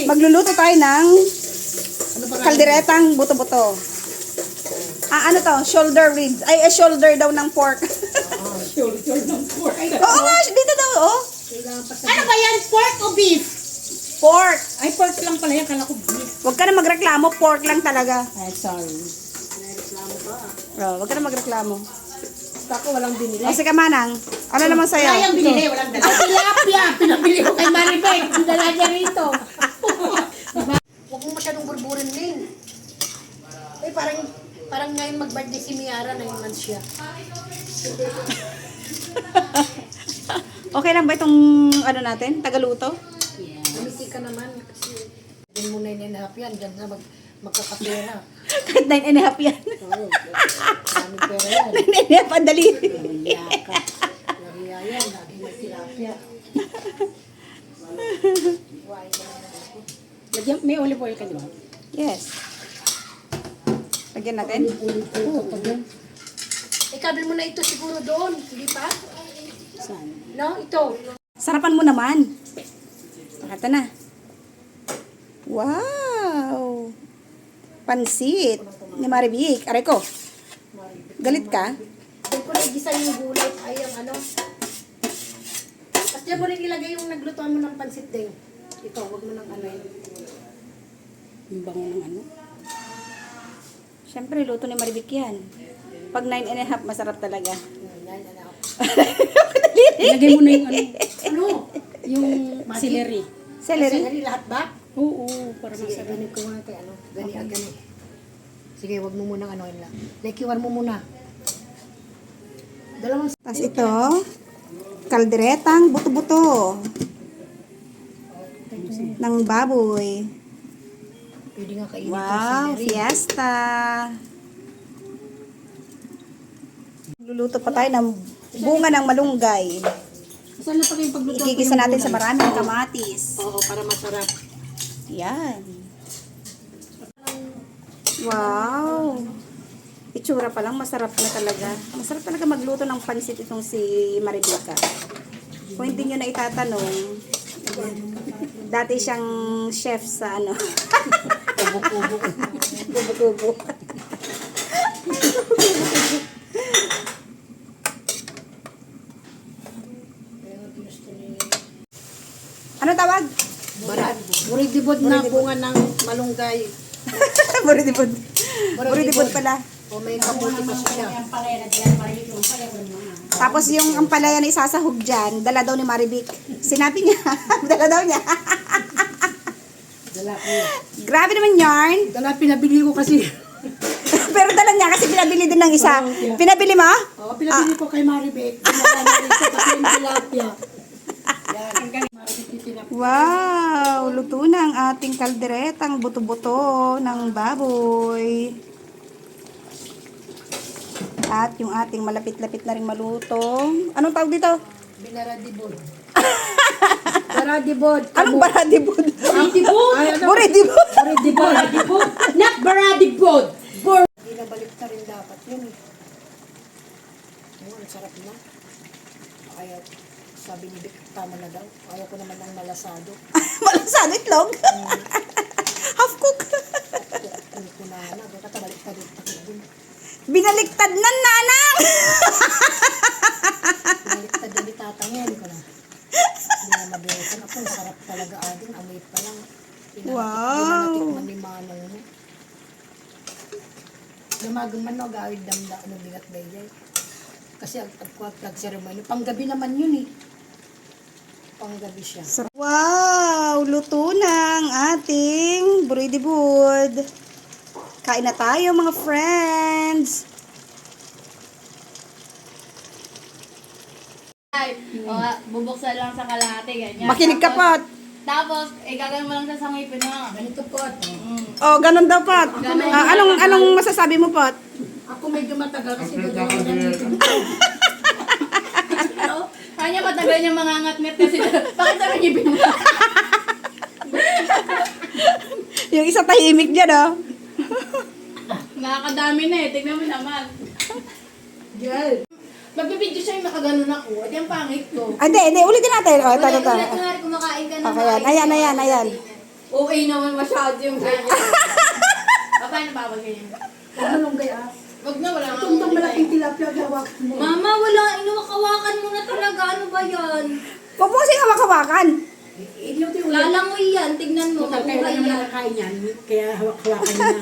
Magluluto tayo ng kalderetang buto-buto. Ano to? Shoulder ribs. Ay, shoulder daw ng pork. Shoulder ng pork. Oo nga, dito daw, oh. Ano ba yan? Pork o beef? Pork. Ay, pork lang pala yan. Kala ko beef. Huwag ka na magreklamo, pork lang talaga. Ay, sorry. Huwag ka na magreklamo. Basta ako walang binili. O, sige manang. Ano naman sa'yo? Kayang binili, walang dala. Tilapia! Pinabili ko kay Maribel. Ang dala niya rito. Huwag mo masyadong burburin, Lin. Eh, parang ngayon mag-birthday si Miara, 9 months siya. Okay lang ba itong ano natin? Tagaluto? Yeah. Umiti ka naman kasi din mo na inenahap yan. Diyan na magkakapera. Kahit 9.5 yan. Oo. Maraming pera yan. 9.5 ang dali. Nahiya ka. Nahiya yan. Lagi may tilapia. Lagyan, may olive oil ka, di ba? Yes. Lagyan natin. Olive oil ka pa dyan. Ikabil mo na ito siguro doon. Hindi pa? Saan? No, ito. Sarapan mo naman. Ito na. Wow! Pansit ni Maribik. Aray ko. Galit ka? Diyan ko na igisa yung gulay. Ay, ang ano. Tapos diyan mo rin ilagay yung naglutuan mo ng pansit din. Ito, huwag mo nang ano yun. Yung bango ng ano. Siyempre, luto ni Maribik yan. Pag 9.5, masarap talaga. Yan, ano. Ilagay mo na yung ano. Ano? Yung celery. Celery? Celery lahat ba? Oo, para Sige, masarap. ganit ko muna kay ano. Gani, gani. Sige, wag mo munang ano yun lang. Lekiwan mo muna. Dalawang Tapos ito, kalderetang buto-buto ng baboy. pwede nga kainin Wow, yung celery. fiesta! Luluto pa tayo ng bunga ng malunggay. Saan na pa kayong pagluto? Igigisa natin sa maraming kamatis. Oo, para masarap. Yan. Wow! Itsura pa lang, masarap na talaga. Masarap talaga magluto ng pansit itong si Maribika. Kung hindi nyo na itatanong, dati siyang chef sa ano. Kubo-kubo. Kubo-kubo. Ano tawag? Barad. Buridibod na bunga ng malunggay. Buridibod. Buridibod pala. O may kaputi pa siya. Tapos yung ampalaya na isasahog dyan, dala daw ni Maribik. Sinabi niya, dala daw niya. Dala ko. Grabe naman yarn. Dala, pinabili ko kasi. Pero dala niya kasi pinabili din ng isa. Oh, yeah. Pinabili mo? Oo, pinabili ko kay Maribek. Pinabili ko sa pati yung tilapia. Yan. Maribek yung tilapia. Wow! Luto na ang ating kalderetang buto-buto ng baboy. At yung ating malapit-lapit na rin maluto. Anong tawag dito? Binaradibod. Baradibod. Anong baradibod? Baradibod? Buridibod. Baradibod. Not baradibod. Hindi na balik na rin dapat yun eh. Ayun, ang sarap na. Kaya sabi ni Vic, tama na daw. Ayaw ko naman ng malasado. Malasado itlog. Half cook. Hindi ko na na. Baka tabalik ka din. Binaliktad na nanang. Baliktad na di tatangin ko na. Hindi na mabilisan ako. Ang sarap talaga ading. Amoy pa lang. Wow. Pinatikman ni Manong mo. Gumagaman no, gawid damda, ano bigat ba yun? Kasi ang flag ceremony, panggabi naman yun eh. Panggabi siya. Wow! Luto na ang ating buridibud. Kain na tayo mga friends. O, bubuksan lang sa kalahati, ganyan. Makinig ka Tapos- Pot. Tapos, gagawin mo lang siya sa ngipin mo. Ganito po. Oh, ganun daw Pot. Anong masasabi mo Pot? Ako medyo matagal kasi gagawin na dito. Kanya matagal niya mangangat-ngat kasi bakit sa ngipin mo? Yung isa tahimik dyan oh. Nakakadami na eh. Tignan mo naman. Girl. Magbibidyo siya yung nakaganon ako. At yung pangit ko. Hindi. Ulitin natin. Oh, ito. Kunwari kumakain ka na. Okay, yan. Ayan. Okay naman masyado yung ganyan. Paano ba ako ganyan? Huwag mo nung gaya. Wag na, wala nga. Itong malaking tilapia, hawak mo. Mama, wala. Inuwakawakan mo na talaga. Ano ba yan? Huwag mo kasi hawak-hawakan. Idiot yung Lalangoy yan. Tignan mo. Kaya Mabuhay naman yan. nakakain yan. Kaya hawak-hawakan niya.